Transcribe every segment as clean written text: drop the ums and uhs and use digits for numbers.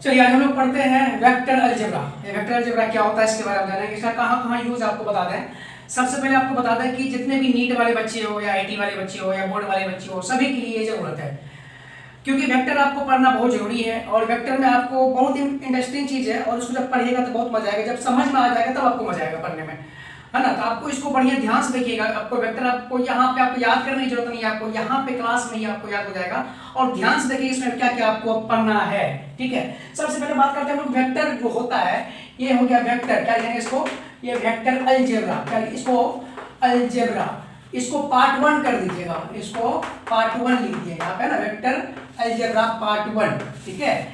चलिए आज हम लोग पढ़ते हैं वेक्टर अलजेब्रा। ये वेक्टर अलजेब्रा क्या होता है इसके बारे में जानेंगे, इसका कहाँ कहाँ यूज आपको बता दें। सबसे पहले आपको बता दें कि जितने भी नीट वाले बच्चे हो या आईटी वाले बच्चे हो या बोर्ड वाले बच्चे हो, सभी के लिए ये जरूरत है, क्योंकि वेक्टर आपको पढ़ना बहुत जरूरी है। और वेक्टर में आपको बहुत इंटरेस्टिंग चीज़ है और उसको जब पढ़िएगा तो बहुत मजा आएगा, जब समझ में आ जाएगा तब आपको मजा आएगा पढ़ने में, है ना। तो आपको इसको बढ़िया ध्यान से देखिएगा। आपको वेक्टर आपको यहाँ पे आपको याद करने की जरूरत नहीं है, आपको यहाँ पे क्लास में ही आपको याद हो जाएगा। और ध्यान से देखिए इसमें क्या क्या आपको पढ़ना है, ठीक है। सबसे पहले बात करते हैं हम लोग वेक्टर जो होता है, ये हो गया वेक्टर, क्या कहेंगे इसको, ये वेक्टर अलजेब्रा, क्या इसको अलजेब्रा, इसको पार्ट 1 कर दीजिएगा, इसको पार्ट 1 लिख दिए यहाँ पे ना, वेक्टर अलजेब्रा पार्ट 1, ठीक है।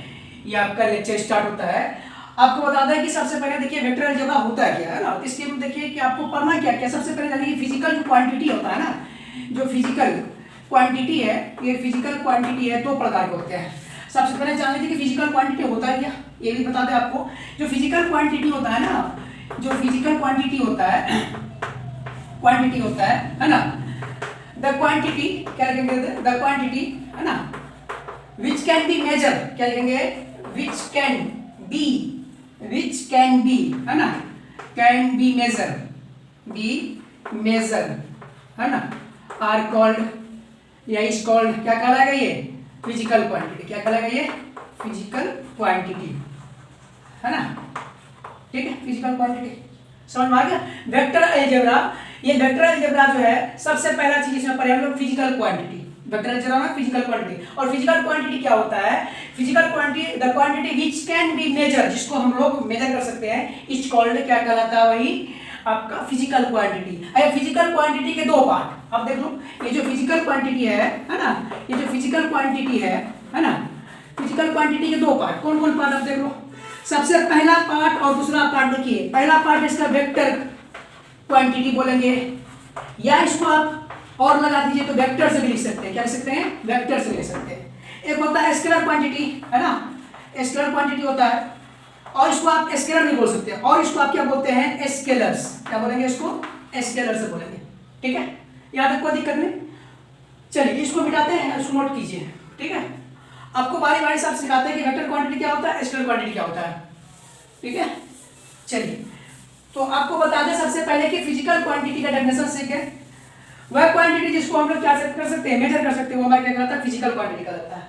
ये आपका लेक्चर स्टार्ट होता है। आपको बता दें कि सबसे पहले देखिए वेक्टर अलजेब्रा होता है क्या, है ना। इसके में देखिए कि आपको पढ़ना क्या क्या, सबसे पहले जानिए फिजिकल जो क्वांटिटी होता है ना, जो फिजिकल क्वांटिटी है, ये फिजिकल क्वांटिटी है, 2 प्रकार के होते हैं। सबसे पहले जान लीजिए कि फिजिकल क्वांटिटी होता है क्या, ये भी बता दें आपको। जो फिजिकल क्वांटिटी होता है ना, जो फिजिकल क्वांटिटी होता है ना, द क्वांटिटी क्या लिखेंगे, द क्वांटिटी, है ना, विच कैन बी मेजर, क्या लिखेंगे, विच कैन बी, है ना, कैन बी मेजर, है ना, आर कॉल्ड या इज कॉल्ड, क्या कहलाएगा ये, फिजिकल क्वांटिटी। क्या कहलाएगा ये, फिजिकल क्वांटिटी, है ना, ठीक है, फिजिकल क्वांटिटी। समझ में आ गया। वेक्टर अलजेब्रा, ये वेक्टर अलजेब्रा जो है सबसे पहला चीज इसमें पढ़े हम लोग फिजिकल क्वांटिटी, वेक्टर अलजेब्रा में फिजिकल क्वांटिटी। और फिजिकल क्वांटिटी क्या होता है, physical quantity the quantity which can be measure, जिसको हम लोग मेजर कर सकते हैं, इज कॉल्ड, क्या कहलाता है, वही आपका फिजिकल क्वांटिटी। अरे फिजिकल क्वांटिटी के 2 पार्ट, अब देख लो, ये जो फिजिकल क्वांटिटी है ना, ये जो फिजिकल क्वांटिटी है ना, फिजिकल क्वांटिटी के 2 पार्ट, कौन कौन पार्ट, अब देख लो। सबसे पहला पार्ट और दूसरा पार्ट देखिए, पहला पार्ट इसका वेक्टर क्वांटिटी बोलेंगे, या इसको आप और लगा दीजिए तो वेक्टर से भी लिख सकते हैं, क्या लिख सकते हैं, वेक्टर से लिख सकते हैं। एक होता है स्केलर क्वांटिटी, है ना, स्केलर क्वांटिटी होता है, और इसको आप स्केलर नहीं बोल सकते, और इसको आप क्या बोलते हैं, स्केलर्स, क्या बोलेंगे इसको, स्केलर से बोलेंगे, ठीक है। यहाँ तक कोई दिक्कत नहीं। चलिए इसको मिटाते हैं, इसको नोट कीजिए, ठीक है। आपको बारी बारी से आप सिखाते हैं कि वेक्टर क्वांटिटी क्या होता है, स्केलर क्वांटिटी क्या होता है, ठीक है। चलिए तो आपको बता दें सबसे पहले कि फिजिकल क्वांटिटी का डेफिनेशन सीखे। वह क्वांटिटी जिसको हम लोग क्या कर सकते हैं, मेजर कर सकते हैं, वो हमारा क्या कहलाता है, फिजिकल क्वांटिटी कहलाता है।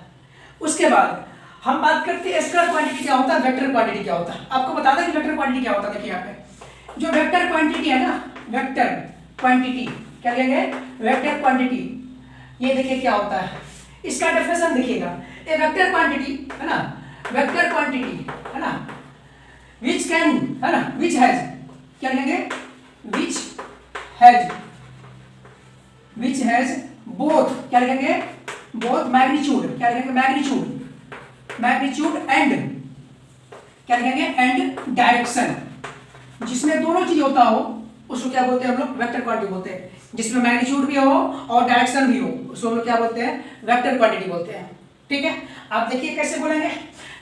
उसके बाद हम बात करते हैं स्केलर क्वांटिटी क्या होता है, वेक्टर क्वांटिटी क्या होता है। आपको बता दें कि वेक्टर क्वांटिटी क्या होता है। देखिए यहाँ पे जो वेक्टर क्वांटिटी है ना, वेक्टर क्वांटिटी क्या कहेंगे, वेक्टर क्वांटिटी, ये देखिए क्या होता है, इसका डेफिनेशन देखिएगा। ए वेक्टर क्वांटिटी, है ना, वेक्टर क्वांटिटी, है ना, विच कैन, है ना, विच हैज, क्या कहेंगे, विच हैज बोथ, क्या लिखेंगे, बोथ मैग्नीट्यूड, क्या लिखेंगे, मैग्नीट्यूड एंड, क्या लिखेंगे, एंड डायरेक्शन, जिसमें दोनों चीज होता हो उसको क्या बोलते हैं हम लोग, वेक्टर क्वांटिटी बोलते हैं। जिसमें मैग्नीट्यूड भी हो और डायरेक्शन भी हो उसको हम लोग क्या बोलते हैं, वेक्टर क्वांटिटी बोलते हैं, ठीक है। आप देखिए कैसे बोलेंगे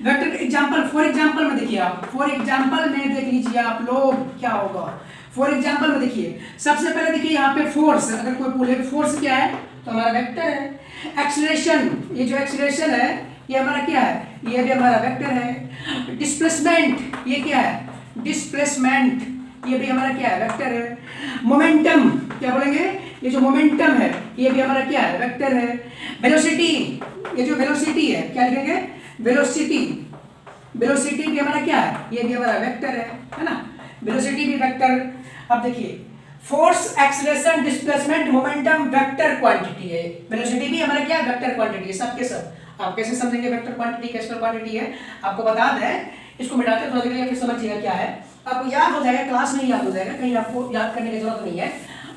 वेक्टर एग्जांपल, फॉर एग्जांपल में देखिए आप, फॉर एग्जांपल में देख लीजिए आप लोग क्या होगा। फॉर एग्जांपल में देखिए सबसे पहले देखिए यहाँ पे फोर्स, अगर कोई बोले फोर्स क्या है तो हमारा वेक्टर है। एक्सीलरेशन, ये जो एक्सीलरेशन है ये हमारा क्या है, ये भी हमारा वेक्टर है। डिस्प्लेसमेंट, ये क्या है, डिस्प्लेसमेंट, ये भी हमारा क्या है, वेक्टर है। मोमेंटम, क्या बोलेंगे, ये जो मोमेंटम है ये भी हमारा क्या है, वेक्टर है। वेलोसिटी, ये जो वेलोसिटी है, क्या लिखेंगे, वेलोसिटी, वेलोसिटी भी हमारा क्या है, ये भी हमारा वेक्टर है ना, वेलोसिटी भी वेक्टर। अब देखिए force, acceleration, displacement, momentum vector quantity है। वेलोसिटी भी हमारा क्या, वेक्टर क्वांटिटी है, सबके सब। आप कैसे समझेंगे वेक्टर क्वांटिटी कैसे क्वांटिटी है, आपको बता दें, इसको मिटाते हैं थोड़ा देर फिर समझिएगा क्या है, आपको याद हो जाएगा, क्लास में याद हो जाएगा, कहीं आपको याद करने की जरूरत नहीं है।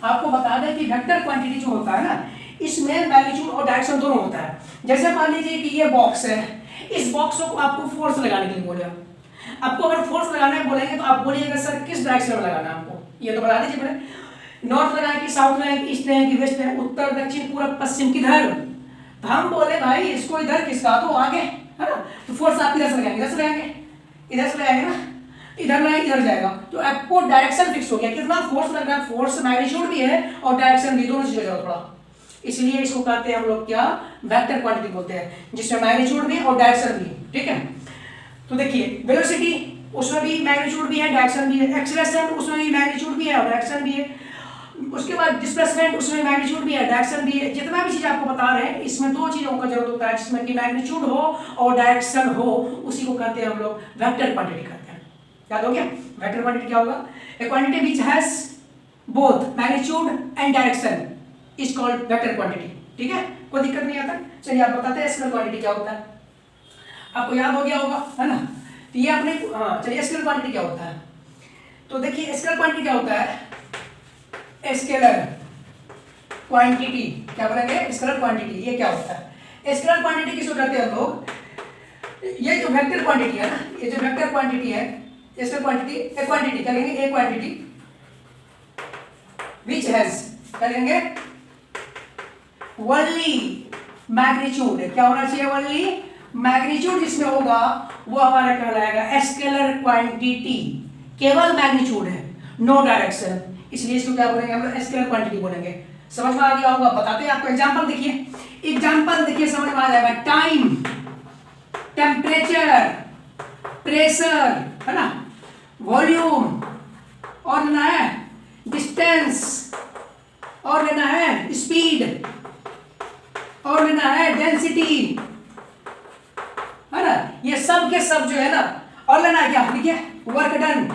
आपको बता दें कि वेक्टर क्वांटिटी जो होता है ना, इसमें मैग्नीट्यूड और डायरेक्शन दोनों होता है। जैसे मान लीजिए कि ये बॉक्स है, इस बॉक्स को आपको फोर्स लगाने के लिए बोले, आपको अगर फोर्स लगाने बोलेंगे तो आप बोलिएगा सर किस डायरेक्शन में लगाना है आपको, ये तो बता दीजिए पहले, नॉर्थ लगाए कि साउथ लगाए कि ईस्ट लगाए कि वेस्ट लगाए, उत्तर दक्षिण पूर्व पश्चिम किधर। तो हम बोले भाई इसको इधर किसका, तो आगे, है ना, तो फोर्स आप इधर से लगाएंगे, इधर से लगाएंगे, इधर से लगाएंगे ना, इधर लगाएंगे इधर जाएगा, तो आपको डायरेक्शन फिक्स हो गया, कितना फोर्स लग रहा है, फोर्स मैग्नीट्यूड भी है और डायरेक्शन भी, दोनों चीजें थोड़ा। इसलिए इसको कहते हैं हम लोग क्या, वेक्टर क्वांटिटी बोलते हैं, जिसमें मैग्नीट्यूड भी और डायरेक्शन भी, ठीक है। तो देखिए वेलोसिटी उसमें भी मैग्नीट्यूड भी है, डायरेक्शन भी है। एक्सेलरेशन उसमें भी मैग्नीट्यूड भी है और डायरेक्शन भी है। उसके बाद डिस्प्लेसमेंट उसमें मैग्नीट्यूड भी है, डायरेक्शन भी है। जितना भी चीज आपको बता रहे हैं इसमें दो चीजों का जरूरत होता है, जिसमें कि मैग्नीट्यूड हो और डायरेक्शन हो, उसी को कहते हैं हम लोग वेक्टर क्वांटिटी कहते हैं। याद हो गया? वेक्टर क्वांटिटी क्या होगा? ए quantity which has both magnitude and direction is called vector quantity. ठीक है, कोई दिक्कत नहीं आता। चलिए आप बताते हैं स्केलर क्वांटिटी क्या होता है। आपको याद हो गया होगा, है ना? तो ये आपने चलिए स्केलर क्वांटिटी क्या होता है। तो देखिए स्केलर क्वांटिटी क्या होता है। स्केलर क्वांटिटी क्या बोलेंगे? स्केलर क्वांटिटी ये क्या होता है? स्केलर क्वांटिटी किसको कहते हैं हम लोग? ये जो वेक्टर क्वांटिटी है ना, ये जो वेक्टर क्वांटिटी है, स्केलर क्वांटिटी ए क्वांटिटी क्या लेंगे? ए क्वांटिटी व्हिच हैज क्या लेंगे? Only magnitude. क्या होना चाहिए? ओनली मैग्नीट्यूड जिसमें होगा वो हमारा कहलाएगा स्केलर क्वांटिटी। केवल मैग्नीट्यूड है, नो डायरेक्शन, इसलिए इसको क्या बोलेंगे हम लोग? स्केलर क्वांटिटी बोलेंगे। समझ में आ गया होगा? बताते हैं आपको एग्जांपल। देखिए एग्जांपल देखिए, समझ में आ जाएगा। टाइम, टेम्परेचर, प्रेशर, है ना, वॉल्यूम, और लेना है डिस्टेंस, और लेना है स्पीड, और लेना है डेंसिटी, है ना। ये सब के सब जो है ना, और लेना है क्या? देखिए वर्क डन,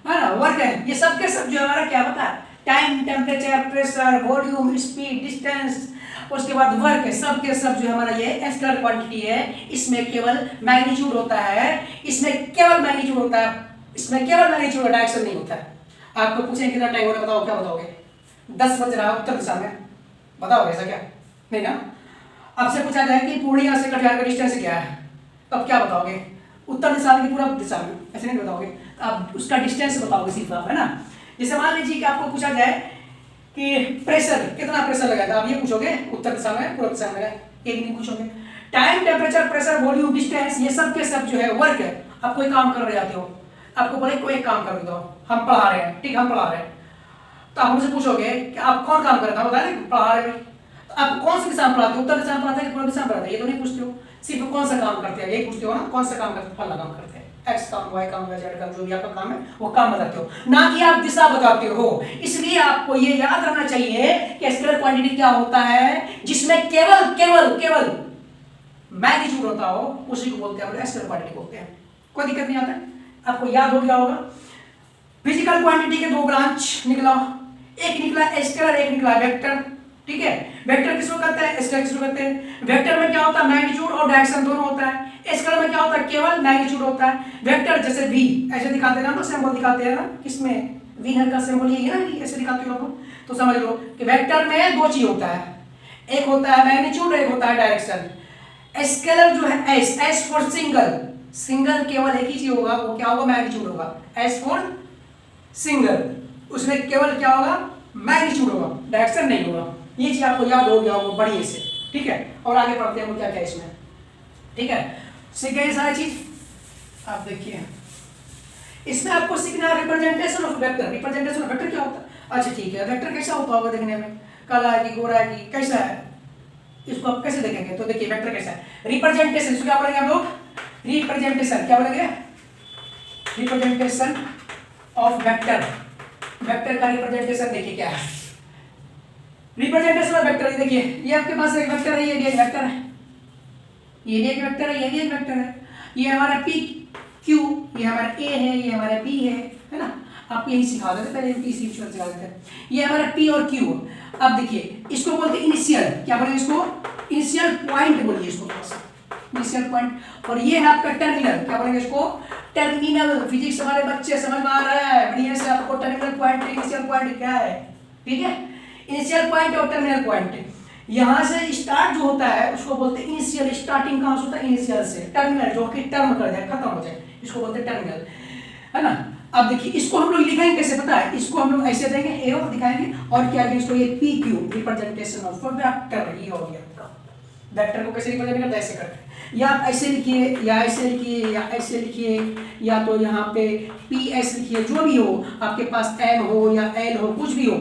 है ना, वर्क है। ये सब के सब जो हमारा क्या होता है? Time, temperature, pressure, volume, speed, distance, उसके बाद वर्क है। सब के सब जो हमारा ये स्केलर क्वांटिटी है। इसमें केवल मैग्नीट्यूड होता है, इसमें केवल मैग्नीट्यूड होता है, इसमें केवल मैग्नीट्यूड, डायरेक्शन नहीं होता है। आपको पूछें कितना टाइम हो रहा है, बताओ, क्या बताओगे? 10 बज रहा है उत्तर दिशा में, बताओ ऐसा क्या? नहीं ना। आपसे पूछा जाए कि पूर्णिया से कटिहार का डिस्टेंस क्या है, तब क्या बताओगे? उत्तर दिशा में, पूरा दिशा में, ऐसे नहीं बताओगे। आप उसका डिस्टेंस बताओगे सिर्फ आप, है ना। जैसे मान लीजिए कि आपको पूछा जाए कि प्रेशर, कितना प्रेशर लगा था, आप ये पूछोगे उत्तर दिशा में, पूर्व दिशा में, एक नहीं पूछोगे। Time, temperature, pressure, volume, distance, ये सब के सब जो है वर्क है। आप कोई काम कर रहे जाते हो, आपको बोले कोई एक काम कर दो, हम पढ़ा रहे हैं, ठीक, हम पढ़ा रहे हैं, तो आप मुझे पूछोगे कि आप कौन काम कर रहे थे, बता दें पढ़ा रहे हैं। तो आप कौन सी दिशा में पढ़ाते हो? उत्तर दिशा में पढ़ाते हैं कि पूर्व दिशा में पढ़ाते हैं? ये तो नहीं पूछते हो, सिर्फ कौन सा काम करते हैं ये पूछते हो ना। कौन सा काम करते हैं? फला काम करते हैं, एक्स काम, वाई काम, जेड काम, जो भी आपका काम है वो काम बताते हो, ना कि आप दिशा बताते हो। इसलिए आपको ये याद रखना चाहिए कि स्केलर क्वांटिटी क्या होता है, जिसमें केवल केवल केवल मैग्नीट्यूड होता हो, उसी को बोलते हैं स्केलर क्वांटिटी बोलते हैं। कोई दिक्कत नहीं आता है, आपको याद हो गया होगा। फिजिकल क्वांटिटी के दो ब्रांच निकला, एक निकला स्केलर, एक निकला वेक्टर। ठीक है, वेक्टर किसको कहते हैं? स्केलर किसको कहते हैं? वेक्टर में क्या होता है? मैग्नीट्यूड और डायरेक्शन दोनों होता है। स्केलर में क्या होता है? केवल मैग्नीट्यूड होता है। वेक्टर जैसे v ऐसे दिखाते हैं ना, तो सिंबल दिखाते हैं ना, किसमें? विनर का सिंबल यही है ना, ऐसे दिखाते हो आप। तो समझ लो कि वेक्टर में दो चीज होता है, एक होता है मैग्नीट्यूड, एक होता है डायरेक्शन। स्केलर जो है एस फॉर सिंगल, सिंगल केवल एक ही चीज होगा, वो क्या होगा? मैग्नीट्यूड होगा। एस फॉर सिंगल, उसमें केवल क्या होगा? मैग्नीट्यूड होगा, डायरेक्शन नहीं होगा। ये चीज आपको याद हो गया होगा बढ़िया से। ठीक है, और आगे पढ़ते हैं क्या क्या इसमें। ठीक है, सीख गए सारी चीज। आप देखिए इसमें आपको सीखना है representation of vector. Representation of vector क्या होता है? अच्छा ठीक है, वेक्टर कैसा होता होगा देखने में? काला है कि गोरा है कि कैसा है, इसको आप कैसे देखेंगे? तो देखिए वेक्टर कैसा है। रिप्रेजेंटेशन, इसको क्या बोलेंगे हम लोग? रिप्रेजेंटेशन क्या बोलेंगे? Representation of vector. वेक्टर का रिप्रेजेंटेशन देखिए क्या है। रिप्रेजेंटेशन ऑफ वेक्टर देखिए, ये आपके पास एक वेक्टर है, ये भी एक वेक्टर है, ये भी एक वेक्टर है, ये भी एक वेक्टर है। ये हमारा पी क्यू, ये हमारा ए है, ये हमारा बी है ना। आपको यही सिखा देते पहले, पी सी सिखा देते हैं। ये हमारा पी और क्यू। अब देखिए इसको बोलते हैं इनिशियल, क्या बोलेंगे इसको? इनिशियल पॉइंट बोलिए इसको, इनिशियल पॉइंट। और ये है आपका टर्मिनल, क्या बोलेंगे इसको? टर्मिनल। फिजिक्स हमारे बच्चे समझ में आ रहा है बढ़िया से आपको? टर्मिनल पॉइंट, इनिशियल पॉइंट क्या है? ठीक है, इनिशियल पॉइंट और टर्मिनल पॉइंट। यहां से स्टार्ट जो होता है उसको बोलते हैं इनिशियल। स्टार्टिंग कहां से होता है? इनिशियल से। टर्मिनल जो कि टर्म कर जाए, खत्म हो जाए, इसको बोलते हैं टर्मिनल, है ना। अब देखिए इसको हम लोग लिखेंगे कैसे पता है? इसको हम लोग ऐसे देंगे, ए और दिखाएंगे, और क्या करेंगे इसको? ये P Q, representation of vector. ये हो गया आपका वेक्टर को कैसे रिप्रेजेंट करते हैं? ऐसे करते हैं, या आप ऐसे लिखिए, या ऐसे लिखिए, या ऐसे लिखिए, या तो यहाँ पे पी एस लिखिए, जो भी हो आपके पास, एम हो या एल हो, कुछ भी हो,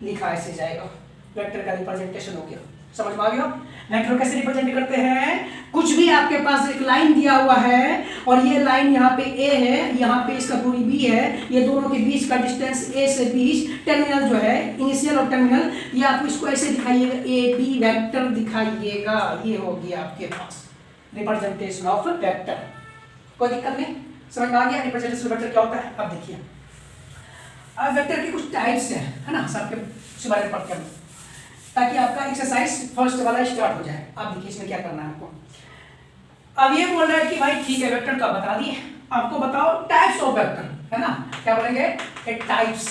लिखा ऐसे जाएगा। वेक्टर का रिप्रेजेंटेशन हो गया, समझ में आ गया। वेक्टर कैसे रिप्रेजेंट करते हैं, कुछ भी आपके पास एक लाइन दिया हुआ है और ये लाइन यहाँ पे ए है, यहाँ पे इसका दूरी बी है, ये दोनों के बीच का डिस्टेंस ए से बीच टर्मिनल जो है इनिशियल और टर्मिनल, ये आप इसको ऐसे दिखाइएगा, ए बी वेक्टर दिखाइएगा। ये हो गया आपके पास रिप्रेजेंटेशन ऑफ वेक्टर। कोई दिक्कत नहीं, समझ में आ गया रिप्रेजेंटेशन वेक्टर क्या होता है। अब देखिए, अब वेक्टर के कुछ टाइप्स हैं, है ना, सबके उसके बारे में पढ़ते हैं ताकि आपका एक्सरसाइज फर्स्ट वाला स्टार्ट हो जाए। आप देखिए इसमें क्या करना है आपको। अब ये बोल रहा है कि भाई ठीक है वेक्टर का बता दिए, आपको बताओ टाइप्स ऑफ वेक्टर, है ना, क्या बोलेंगे, types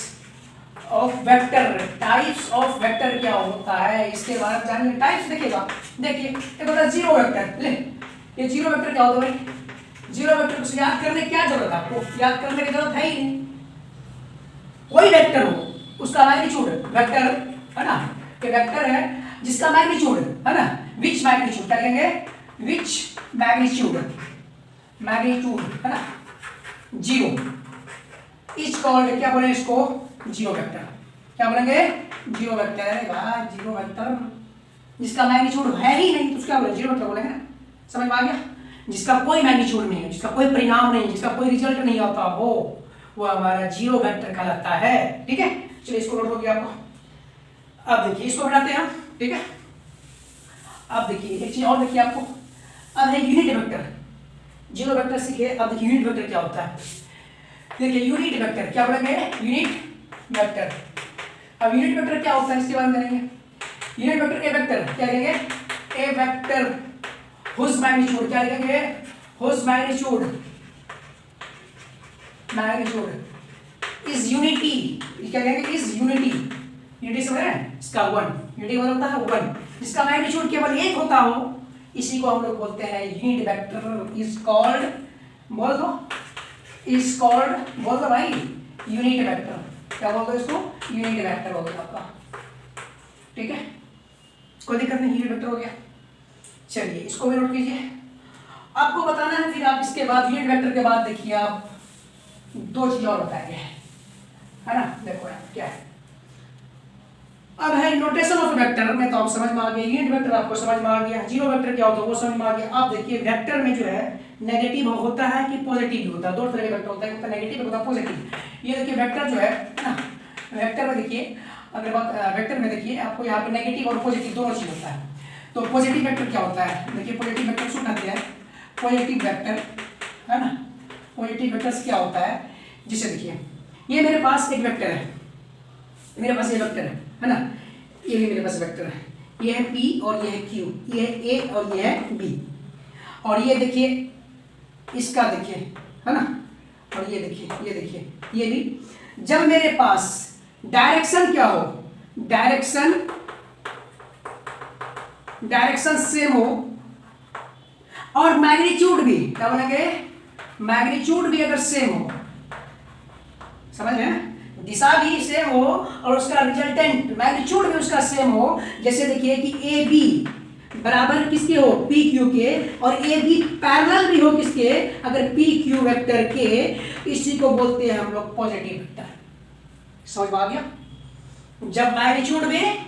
of vector. Types of vector क्या होता है इसके बारे में जानिए। टाइप्स देखिएगा, देखिए एक होता है जीरो वेक्टर। ले, ये जीरो वेक्टर क्या होता है भाई, जीरो वेक्टर को याद करने की क्या जरूरत है, आपको याद करने की जरूरत है ही नहीं। कोई वेक्टर हो उसका मैग्नीट्यूड वेक्टर, है ना, ये वेक्टर है जिसका मैग्नीट्यूड, है ना, विच मैग्नीट्यूड क्या कहेंगे, विच मैग्नीट्यूड, मैग्नीट्यूड, है ना, जीरो इज कॉल्ड, क्या बोले इसको, जीरो वेक्टर। क्या बोलेंगे, जीरो वेक्टर। भाई जीरो वेक्टर जिसका मैग्नीट्यूड है ही नहीं तो उसका बोले जीरो वेक्टर बोलेंगे ना, समझ में आ गया। जिसका कोई मैग्नीट्यूड नहीं है, जिसका कोई परिणाम नहीं, जिसका कोई रिजल्ट नहीं आता हो, वो हमारा जीरो वेक्टर कहलाता है। ठीक है, चलिए इसको नोट हो गया आपको। अब देखिए इसको बनाते हैं हम, ठीक है। अब देखिए एक चीज और देखिए आपको, अब है यूनिट वेक्टर। जीरो वेक्टर सीखे, अब देखिए यूनिट वेक्टर क्या होता है। देखिए यूनिट वेक्टर क्या बोलेंगे, यूनिट वेक्टर। अब यूनिट वेक्टर क्या होता है इसके बारे में जानेंगे। यूनिट वेक्टर ए वेक्टर क्या लिखेंगे, ए वेक्टर हुज मैग्नीट्यूड, क्या लिखेंगे, whose magnitude, magnitude is unity, क्या कहेंगे, इज यूनिटी। यूनिटी समझ रहे हैं, इसका वन, यूनिटी मतलब होता है वन, जिसका मैग्नीट्यूड केवल एक होता हो, इसी को हम लोग बोलते हैं यूनिट वेक्टर। इज कॉल्ड, बोल दो, इज कॉल्ड, बोल दो भाई, यूनिट वेक्टर। क्या बोल दो इसको, यूनिट वेक्टर हो गया आपका। ठीक है, कोई दिक्कत नहीं, यूनिट वेक्टर हो गया। चलिए इसको भी नोट कीजिए। आपको बताना है फिर आप इसके बाद यूनिट वेक्टर के बाद देखिए आप दो चीज और बताएंगे, है ना। देखो यार क्या है, अब है नोटेशन ऑफ वेक्टर में तो आप समझ में आ गया, यूनिट वेक्टर आपको समझ में आ गया, जीरो वेक्टर क्या होता है वो समझ में आ गया। आप देखिए वेक्टर में जो है नेगेटिव होता है कि पॉजिटिव भी होता है, दो तरह के वेक्टर होता है, नेगेटिव होता है पॉजिटिव। ये देखिए वेक्टर जो है ना, वेक्टर में देखिए, अगर बात वेक्टर में देखिए आपको यहाँ पे नेगेटिव और पॉजिटिव दोनों चीज होता है। तो पॉजिटिव वेक्टर क्या होता है, देखिए पॉजिटिव वेक्टर शुरू करते हैं, पॉजिटिव वेक्टर, है ना, पॉजिटिव वेक्टर्स क्या होता है, जिसे देखिए ये मेरे पास एक वेक्टर है, मेरे पास ये वेक्टर है ना, ये भी मेरे पास वेक्टर है, ये है P और ये है Q, ये है A और ये है B, और ये देखिए इसका देखिए, है ना, और ये देखिए, ये देखिए ये भी। जब मेरे पास डायरेक्शन क्या हो, डायरेक्शन सेम हो और मैग्नीट्यूड भी, क्या बोलेंगे, मैग्नीट्यूड भी अगर सेम हो, समझ में, दिशा भी सेम हो और उसका रिजल्टेंट मैग्नीट्यूड भी उसका सेम हो। जैसे देखिए कि ए बी बराबर किसके हो, पी क्यू के, और ए बी पैरेलल भी हो किसके, अगर पी क्यू वेक्टर के, इसी को बोलते हैं हम लोग पॉजिटिव वेक्टर। समझ में आ गया। जब मैग्नीट्यूड में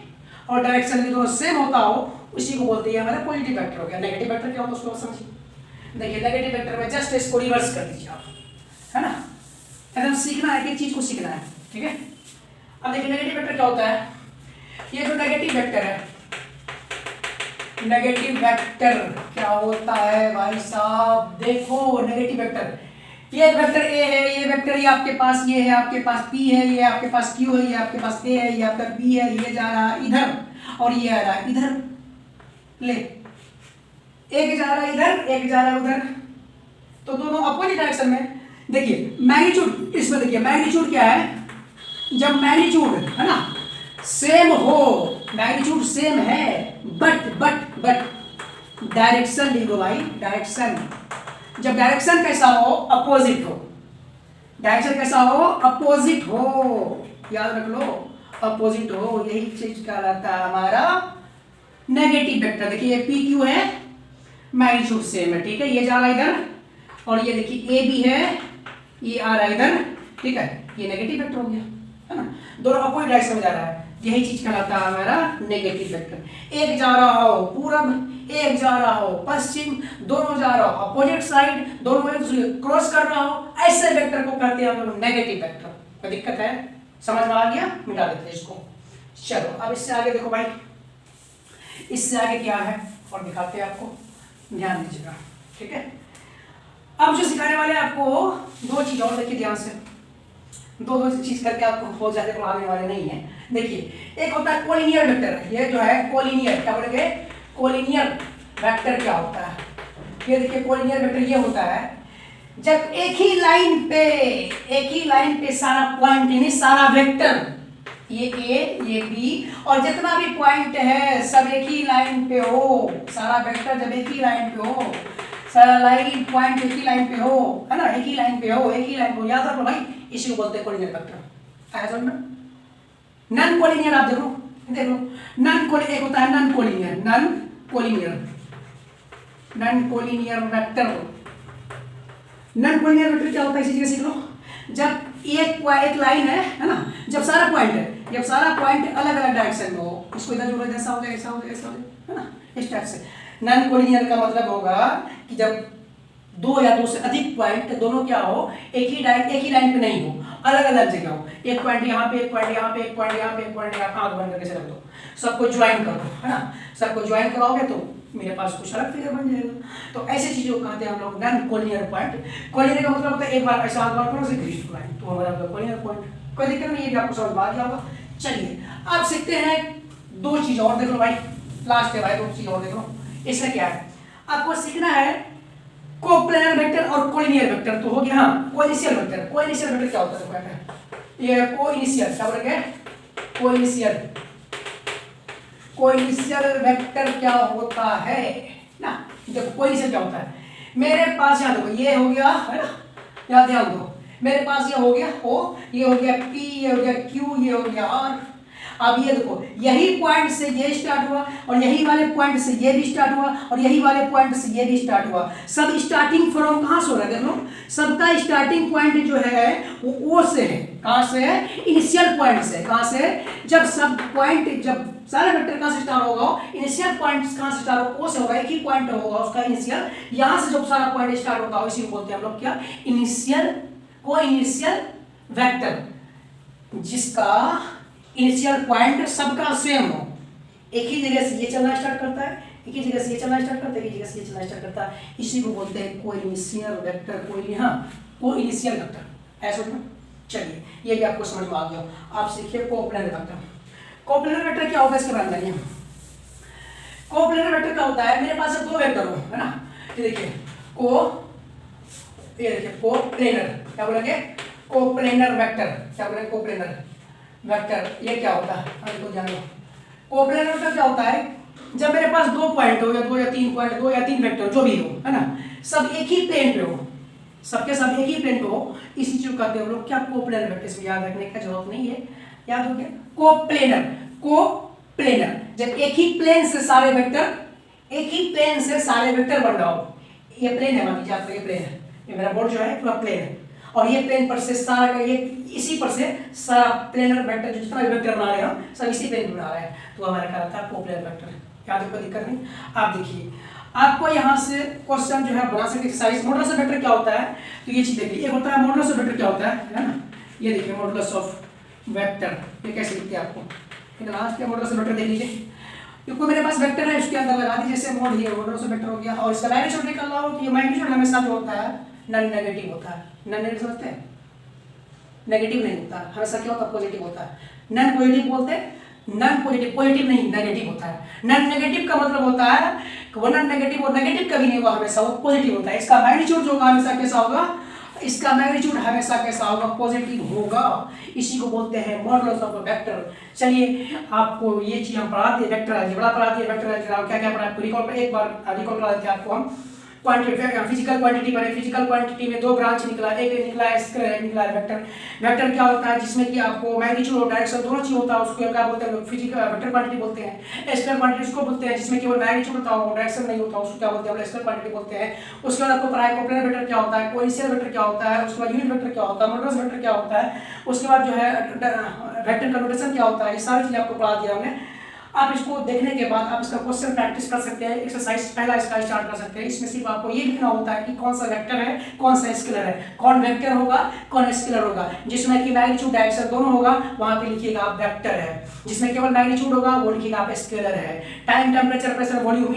और डायरेक्शन भी दोनों सेम होता हो, उसी को बोलते हैं हमारा पॉजिटिव वेक्टर हो गया। नेगेटिव वेक्टर क्या होता है उसको समझिए। देखिए नेगेटिव वेक्टर में जस्ट इसको रिवर्स कर दीजिए आप, है ना, एकदम सीखना है, एक चीज को सीखना है, ठीक है। अब देखिए नेगेटिव वेक्टर क्या होता है, ये जो नेगेटिव वेक्टर है, नेगेटिव वेक्टर क्या होता है भाई साहब, देखो नेगेटिव वेक्टर, ये वेक्टर ए है, ये वेक्टर ये आपके पास, ये है आपके पास पी है, ये आपके पास क्यू है, ये आपके पास ए है, ये आपका बी है, ये जा रहा है इधर और ये आ रहा है इधर। ले, एक जा रहा है इधर, एक जा रहा है उधर, तो दोनों अपोजिट डायरेक्शन में। देखिए मैग्नीट्यूड, इसमें देखिए मैग्नीट्यूड क्या है, जब मैग्नीट्यूड, है ना, सेम हो, मैग्नीट्यूड सेम है, बट डायरेक्शन लिखो भाई, डायरेक्शन, जब डायरेक्शन कैसा हो, अपोजिट हो, डायरेक्शन कैसा हो, अपोजिट हो, याद रख लो, अपोजिट हो, यही चीज कहलाता है हमारा नेगेटिव वेक्टर। देखिए ये पी क्यू है, मैग्नीट्यूड सेम है, ठीक है, ये जा रहा है इधर, और ये देखिए ए बी है, ये आ रहा है इधर, ठीक है, ये नेगेटिव वेक्टर हो गया, है ना, दोनों अपोजिट डायरेक्शन में जा रहा है। यही चीज कहलाता है हमारा नेगेटिव वेक्टर। एक जा रहा हो पूरब, एक जा रहा हो पश्चिम, दोनों जा रहा हो अपोजिट साइड, दोनों एक दूसरे क्रॉस कर रहा हो, ऐसे वेक्टर को कहते हैं हम लोग नेगेटिव वेक्टर। कोई दिक्कत है? समझ में आ गया? मिटा देते हैं इसको। चलो अब इससे आगे देखो भाई, इससे आगे क्या है और दिखाते हैं आपको, ध्यान दीजिएगा, ठीक है। अब जो सिखाने वाले हैं आपको दो चीज और देखिए ध्यान से, दो चीज करके आपको बहुत ज्यादा पढ़ाने वाले नहीं है। देखिए एक होता है कोलिनियर वेक्टर, ये जो है कोलिनियर, क्या बोलेंगे? कोलिनियर वेक्टर क्या होता है? ये देखिए कोलिनियर वेक्टर ये होता है जब एक ही लाइन पे सारा पॉइंट यानी सारा वेक्टर, ये ए ये बी और जितना भी पॉइंट है सब एक ही लाइन पे हो, सारा वेक्टर जब एक ही लाइन पे हो, सारा लाइन पॉइंट एक ही लाइन पे हो, है ना, एक ही लाइन पे हो, एक ही लाइन पे हो, याद रखो भाई, इसी को बोलते हैं कोलिनियर वेक्टर। आया समझ में? नॉन कोलिनियर आप देखो नॉन कोलिनियर, एक होता है non collinear, non collinear vector. Non collinear vector क्या होता है इसी जगह सीख लो। जब एक लाइन है ना, जब सारा पॉइंट है, जब सारा पॉइंट अलग अलग डायरेक्शन में हो, इसको इधर जोड़ो, ऐसा हो जाए, ऐसा हो जाए, ऐसा हो जाए, है ना, इस टाइप से। नॉन कोलिनियर का मतलब होगा कि जब दो या दो से अधिक पॉइंट दोनों क्या हो, एक ही लाइन पे नहीं हो, अलग अलग जगह हो, एक पॉइंट यहाँ पे, एक पॉइंट यहाँ पे, एक पॉइंट यहाँ पे, एक पॉइंट यहाँ, आंख बंद करके रख दो, सबको ज्वाइन करो, है ना, सबको ज्वाइन कराओगे तो मेरे पास कुछ अलग फिगर बन जाएगा। तो ऐसे चीजों को कहते हैं हम लोग नॉन कोलिनियर पॉइंट। कोलिनियर का मतलब होता है एक बार ऐसा हाथ बार करो से ग्रीस लाइन, तो हमारा कोलिनियर पॉइंट। कोई दिक्कत नहीं, ये भी आपको समझ में आ गया होगा। चलिए अब सीखते हैं दो चीज और, देख लो भाई, लास्ट है भाई, दो चीज और देख लो। इसमें क्या है आपको सीखना है, कोप्लेनर वेक्टर और कोलिनियर वेक्टर तो हो गया। हाँ, कोइनिशियल वेक्टर, कोइनिशियल वेक्टर क्या होता है? ये कोइनिशियल क्या बोलेंगे? कोइनिशियल वेक्टर क्या होता है ना, देखो कोइनिशियल क्या होता है, मेरे पास यहाँ देखो ये हो गया, है ना, यहाँ ध्यान दो, मेरे पास ये हो गया O, ये हो गया P, ये हो गया Q, ये हो गया R। अब ये देखो, यही पॉइंट से ये स्टार्ट हुआ और यही वाले पॉइंट से ये भी स्टार्ट हुआ और यही वाले पॉइंट से ये भी स्टार्ट हुआ। सब स्टार्टिंग फ्रॉम कहाँ से हो रहा है? देख लो, सबका स्टार्टिंग पॉइंट जो है वो O से है। कहाँ से है? इनिशियल पॉइंट से। कहाँ से? जब सब पॉइंट, जब सारा वेक्टर कहाँ से स्टार्ट होगा? इनिशियल पॉइंट कहाँ से स्टार्ट होगा? O से होगा, एक ही पॉइंट होगा उसका इनिशियल। यहाँ से जब सारा पॉइंट स्टार्ट होता है इसी को बोलते हैं हम लोग क्या? इनिशियल, कोइनिशियल वेक्टर, जिसका इनिशियल पॉइंट सबका सेम हो, एक ही जगह से ये चलना स्टार्ट करता है, एक ही जगह से ये चलना स्टार्ट करता है, एक ही जगह से ये चलना स्टार्ट करता है, इसी को बोलते हैं कोइनिशियल वेक्टर। कोइनिशियल वेक्टर ऐसा ना। चलिए ये भी आपको समझ में आ गया। आप सीखिए कोप्लेनर वेक्टर। कोप्लेनर वेक्टर क्या होता है इसके बारे में जानिए। कोप्लेनर वेक्टर क्या होता है? मेरे पास दो वेक्टर हो, है ना, ये देखिए ये देखिए कोप्लेनर, क्या बोलेंगे? कोप्लेनर वेक्टर, क्या बोलेंगे? Coplanar vector. ये क्या होता है? देखो जान लो, कोप्लेनर वेक्टर क्या होता है? जब मेरे पास दो पॉइंट हो या दो या तीन पॉइंट, दो या तीन वेक्टर जो भी हो, है ना, सब एक ही प्लेन पे हो, सबके सब एक ही प्लेन पे हो, इसी चीज को कहते हैं हम लोग क्या? Coplanar vector. इसमें याद रखने का जरूरत नहीं है, याद हो गया? कोप्लेनर, कोप्लेनर, जब एक ही प्लेन से सारे वेक्टर, एक ही प्लेन से सारे वेक्टर बन रहा हो। ये प्लेन है, मान लीजिए आपका ये प्लेन है, ये मेरा बोर्ड जो है पूरा प्लेन है, और ये प्लेन पर से सारा का ये इसी पर से सारा प्लेनर वेक्टर जो जितना भी वेक्टर बना रहे हैं सब इसी प्लेन बना रहे हैं, तो हमारा क्या रहता है? Coplanar vector. याद कोई दिक्कत नहीं। आप देखिए, आपको यहाँ से क्वेश्चन जो है बना सकते एक्सरसाइज। मॉडुलस ऑफ वेक्टर क्या होता है? तो ये चीज देखिए, एक होता है मॉडुलस ऑफ वेक्टर क्या होता है ना, ये देखिए मॉडुलस ऑफ वेक्टर, ये कैसे लिखते हैं आपको? लास्ट के मॉडुलस ऑफ वेक्टर देख लीजिए, क्योंकि मेरे पास वेक्टर है उसके अंदर लगा दी, जैसे मोड ये मॉडुलस ऑफ वेक्टर हो गया, और इसका मैग्नीट्यूड निकालना हो तो ये मैग्नीट्यूड हमेशा जो होता है नॉन नेगेटिव होता है। नॉन नेगेटिव समझते हैं? नेगेटिव नहीं होता, हमेशा क्या होता है? पॉजिटिव होता है। नॉन पॉजिटिव बोलते हैं, नॉन पॉजिटिव, पॉजिटिव नहीं नेगेटिव होता है। नॉन नेगेटिव का मतलब होता है कि वो नॉन नेगेटिव और नेगेटिव कभी नहीं होगा, हमेशा वो पॉजिटिव होता है। इसका मैग्नीट्यूड जो होगा हमेशा कैसा होगा? इसका मैग्नीट्यूड हमेशा कैसा होगा? पॉजिटिव होगा। इसी को बोलते हैं मॉडुलस ऑफ वेक्टर। चलिए आपको ये चीज हम पढ़ा दिए, वेक्टर अलजेब्रा पढ़ा दिए, वेक्टर अलजेब्रा क्या क्या पढ़ा, रिकॉल एक बार रिकॉल करा देते हैं आपको हम। क्वांटिटी फिजिकल क्वांटिटी बने, फिजिकल क्वांटिटी में दो ब्रांच निकला, एक निकला स्केलर, एक निकला वेक्टर। वेक्टर क्या होता है, जिसमें कि आपको मैग्नीट्यूड और डायरेक्शन दोनों चीज होता है, उसको क्या बोलते हैं, फिजिकल वेक्टर क्वांटिटी बोलते हैं। स्केलर क्वांटिटी उसको बोलते हैं जिसमें केवल मैग्नीट्यूड होता है, डायरेक्शन नहीं होता, उसको क्या बोलते हैं, स्केलर क्वांटिटी बोलते हैं। उसके बाद आपको पढ़ाया कोप्लेनर वेक्टर क्या होता है, कोइंसिडेंट वेक्टर क्या होता है, उसके बाद यूनिट वेक्टर क्या होता है, मॉडुलस वेक्टर क्या होता है, उसके बाद जो है वेक्टर कन्वर्टेशन क्या होता है, ये सारी चीजें आपको पढ़ा दिया हमने। आप इसको देखने के बाद आप इसका क्वेश्चन प्रैक्टिस कर सकते हैं, एक्सरसाइज पहला इसका स्टार्ट कर सकते हैं। इसमें सिर्फ आपको ये लिखना होता है कि कौन सा वेक्टर है, कौन सा स्केलर है, कौन वेक्टर होगा, कौन स्केलर होगा। जिसमें कि मैग्नीट्यूड डायरेक्शन दोनों होगा वहां पे लिखिएगा आप वेक्टर है, जिसमें केवल मैग्नीट्यूड होगा वो लिखिएगा आप स्केलर है। Time, temperature, pressure, volume,